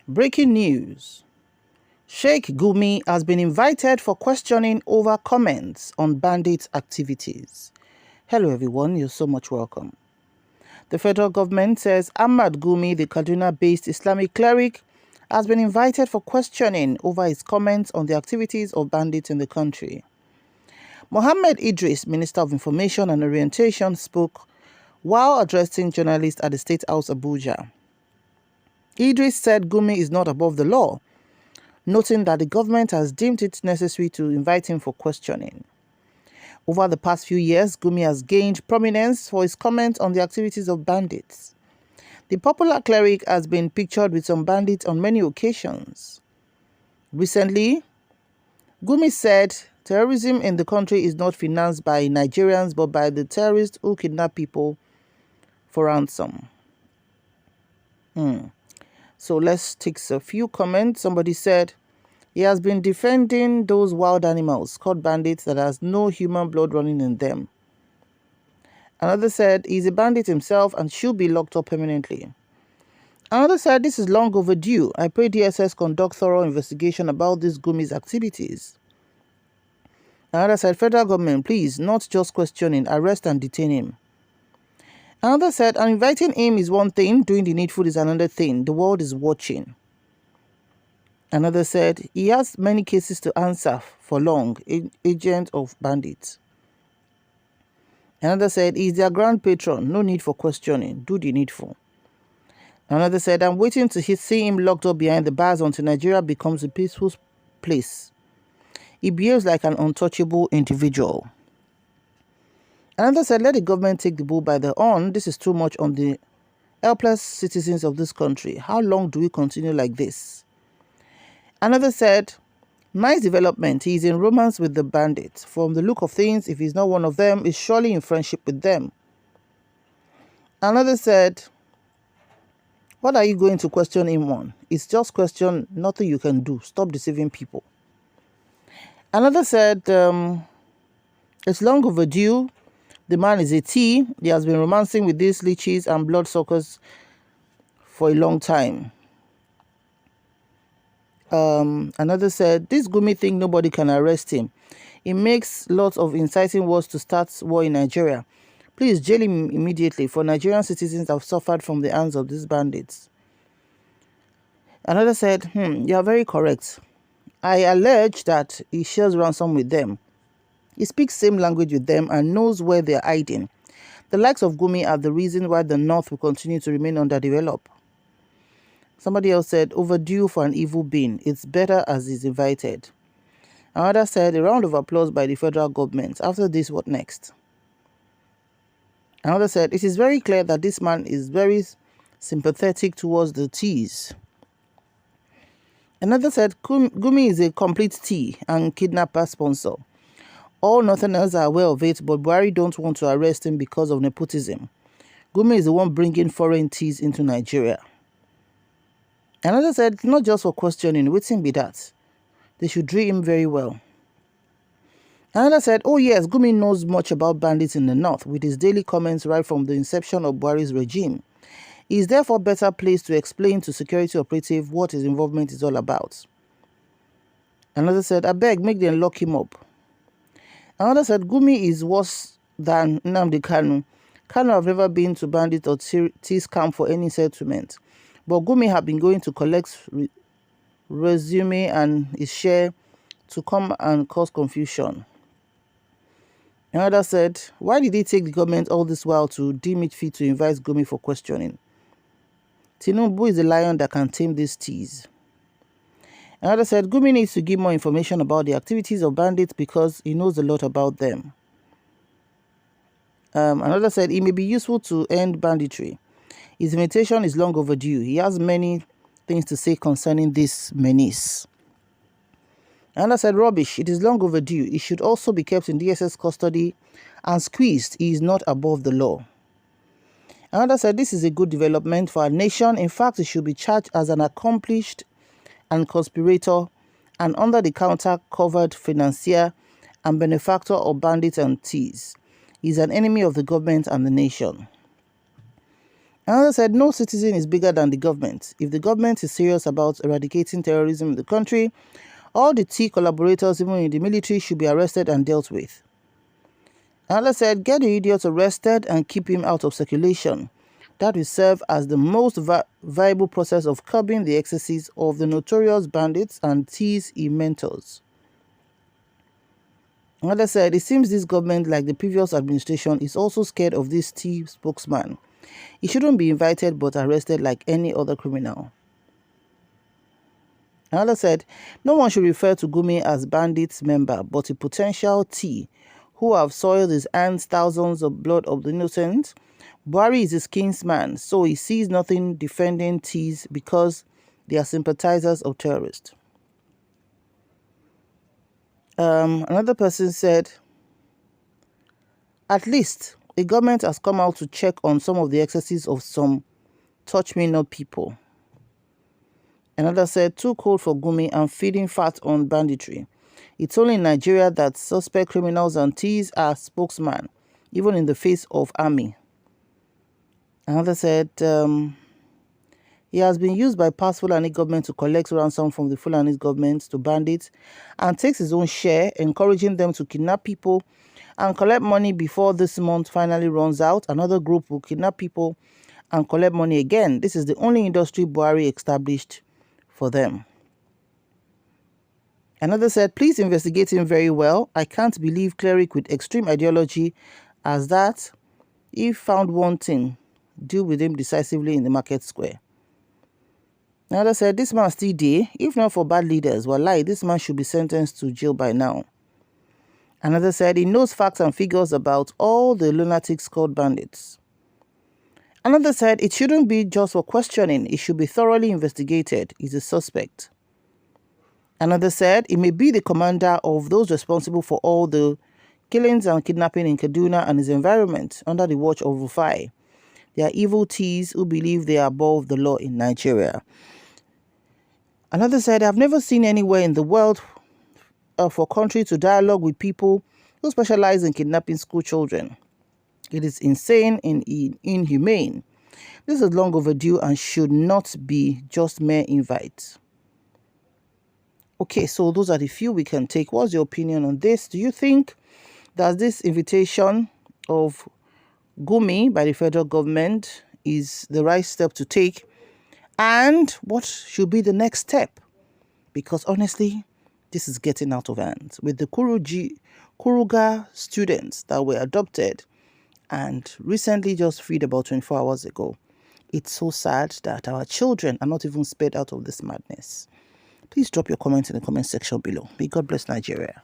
Breaking news. Sheikh Gumi has been invited for questioning over comments on bandit activities. Hello everyone, you're so much welcome. The federal government says Ahmad Gumi, the Kaduna-based Islamic cleric, has been invited for questioning over his comments on the activities of bandits in the country. Mohammed Idris, Minister of Information and Orientation, spoke while addressing journalists at the State House Abuja. Idris said Gumi is not above the law, noting that the government has deemed it necessary to invite him for questioning. Over the past few years, Gumi has gained prominence for his comments on the activities of bandits. The popular cleric has been pictured with some bandits on many occasions. Recently, Gumi said terrorism in the country is not financed by Nigerians but by the terrorists who kidnap people for ransom. So let's take a few comments. Somebody said he has been defending those wild animals called bandits that has no human blood running in them. Another said he's a bandit himself and should be locked up permanently. Another said this is long overdue. I pray DSS conduct thorough investigation about this Gumi's activities. Another said federal government, please, not just questioning, arrest and detain him. Another said inviting him is one thing, doing the needful is another thing. The world is watching. Another said he has many cases to answer for long, agent of bandits. Another said he's their grand patron, no need for questioning, do the needful. Another said I'm waiting to see him locked up behind the bars until Nigeria becomes a peaceful place. He behaves like an untouchable individual. Another said let the government take the bull by the horn. This is too much on the helpless citizens of this country. How long do we continue like this? Another said, nice development. He is in romance with the bandits. From the look of things, if he's not one of them, he's surely in friendship with them. Another said, what are you going to question him on? It's just question, nothing you can do. Stop deceiving people. Another said, it's long overdue. The man is a T. He has been romancing with these leeches and bloodsuckers for a long time. Another said, this Gumi thing, nobody can arrest him. He makes lots of inciting words to start war in Nigeria. Please jail him immediately, for Nigerian citizens have suffered from the hands of these bandits. Another said, you are very correct. I allege that he shares ransom with them. He speaks same language with them and knows where they are hiding. The likes of Gumi are the reason why the North will continue to remain underdeveloped. Somebody else said, overdue for an evil being. It's better as is invited. Another said, a round of applause by the federal government. After this, what next? Another said, it is very clear that this man is very sympathetic towards the T's. Another said, Gumi is a complete T and kidnapper sponsor. All Northerners are aware of it, but Buhari don't want to arrest him because of nepotism. Gumi is the one bringing foreign T's into Nigeria. Another said, not just for questioning, waiting be that. They should drill him very well. Another said, oh yes, Gumi knows much about bandits in the north, with his daily comments right from the inception of Buhari's regime. He is therefore better placed to explain to security operative what his involvement is all about. Another said, I beg, make them lock him up. Another said, Gumi is worse than Nnamdi Kanu. Kanu have never been to bandit or T's camp for any settlement. But Gumi have been going to collect resume and his share to come and cause confusion. Another said, why did he take the government all this while to deem it fit to invite Gumi for questioning? Tinubu is the lion that can tame these T's. Another said, Gumi needs to give more information about the activities of bandits because he knows a lot about them. Another said, it may be useful to end banditry. His invitation is long overdue. He has many things to say concerning this menace. Another said, rubbish. It is long overdue. He should also be kept in DSS custody and squeezed. He is not above the law. Another said, this is a good development for our nation. In fact, he should be charged as an accomplished and conspirator and under-the-counter covered financier and benefactor of bandits and thieves. He is an enemy of the government and the nation. Another said, no citizen is bigger than the government. If the government is serious about eradicating terrorism in the country, all the T collaborators, even in the military, should be arrested and dealt with. Another said, get the idiot arrested and keep him out of circulation. That will serve as the most viable process of curbing the excesses of the notorious bandits and thieves he mentors. Another said, it seems this government, like the previous administration, is also scared of this thief spokesman. He shouldn't be invited but arrested like any other criminal. Another said, no one should refer to Gumi as bandits member, but a potential T who have soiled his hands thousands of blood of the innocent. Buhari is his kinsman, so he sees nothing defending T's because they are sympathizers of terrorists. Another person said, at least the government has come out to check on some of the excesses of some touch-me-not people. Another said, too cold for Gumi and feeding fat on banditry. It's only in Nigeria that suspect criminals and thieves are spokesman, even in the face of army. Another said, he has been used by past Fulani government to collect ransom from the Fulani government to bandits and takes his own share, encouraging them to kidnap people and collect money before this month finally runs out. Another group will kidnap people and collect money again. This is the only industry Buhari established for them. Another said, please investigate him very well. I can't believe cleric with extreme ideology as that. If found wanting, deal with him decisively in the market square. Another said, this man still there. If not for bad leaders, wallahi, this man should be sentenced to jail by now. Another said, he knows facts and figures about all the lunatics called bandits. Another said, it shouldn't be just for questioning. It should be thoroughly investigated. He's a suspect. Another said, he may be the commander of those responsible for all the killings and kidnapping in Kaduna and his environment under the watch of Rufai. They are evil thieves who believe they are above the law in Nigeria. Another said, I've never seen anywhere in the world for country to dialogue with people who specialize in kidnapping school children. It is insane and inhumane. This is long overdue and should not be just mere invite. Okay, so those are the few we can take. What's your opinion on this? Do you think that this invitation of Gumi by the federal government is the right step to take? And what should be the next step? Because honestly, this is getting out of hand. With the Kuruga students that were adopted and recently just freed about 24 hours ago, it's so sad that our children are not even spared out of this madness. Please drop your comments in the comment section below. May God bless Nigeria.